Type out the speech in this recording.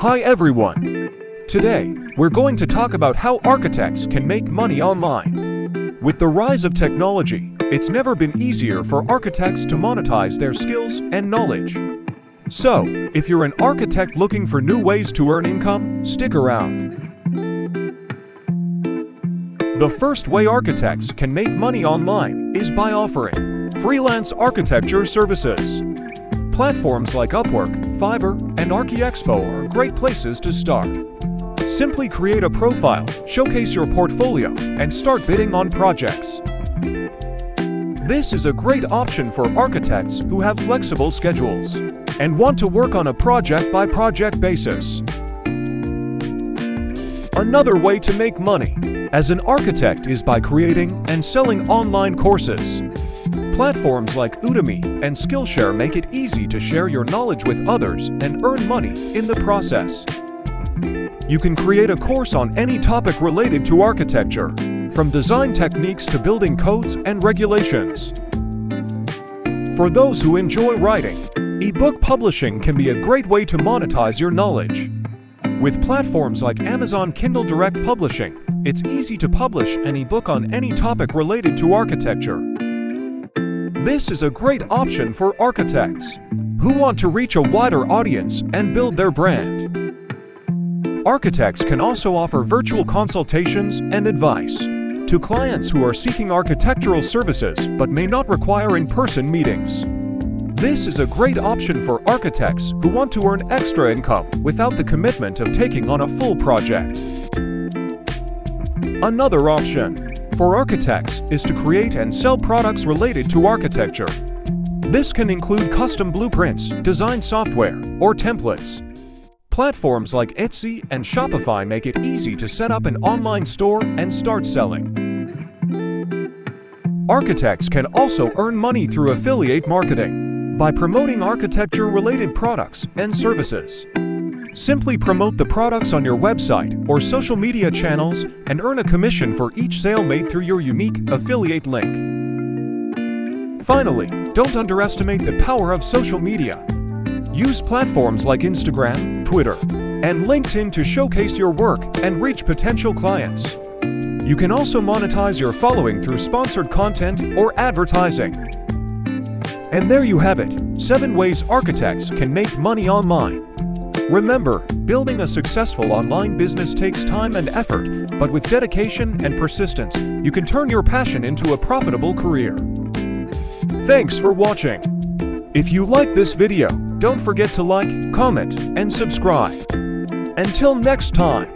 Hi everyone! Today, we're going to talk about how architects can make money online. With the rise of technology, it's never been easier for architects to monetize their skills and knowledge. So, if you're an architect looking for new ways to earn income, stick around. The first way architects can make money online is by offering freelance architecture services. Platforms like Upwork, Fiverr, and ArchiExpo are great places to start. Simply create a profile, showcase your portfolio, and start bidding on projects. This is a great option for architects who have flexible schedules and want to work on a project-by-project basis. Another way to make money as an architect is by creating and selling online courses. Platforms like Udemy and Skillshare make it easy to share your knowledge with others and earn money in the process. You can create a course on any topic related to architecture, from design techniques to building codes and regulations. For those who enjoy writing, ebook publishing can be a great way to monetize your knowledge. With platforms like Amazon Kindle Direct Publishing, it's easy to publish an ebook on any topic related to architecture. This is a great option for architects who want to reach a wider audience and build their brand. Architects can also offer virtual consultations and advice to clients who are seeking architectural services but may not require in-person meetings. This is a great option for architects who want to earn extra income without the commitment of taking on a full project. Another option for architects is to create and sell products related to architecture. This can include custom blueprints, design software, or templates. Platforms like Etsy and Shopify make it easy to set up an online store and start selling. Architects can also earn money through affiliate marketing by promoting architecture-related products and services. Simply promote the products on your website or social media channels and earn a commission for each sale made through your unique affiliate link. Finally, don't underestimate the power of social media. Use platforms like Instagram, Twitter, and LinkedIn to showcase your work and reach potential clients. You can also monetize your following through sponsored content or advertising. And there you have it, 7 ways architects can make money online. Remember, building a successful online business takes time and effort, but with dedication and persistence, you can turn your passion into a profitable career. Thanks for watching. If you like this video, don't forget to like, comment, and subscribe. Until next time.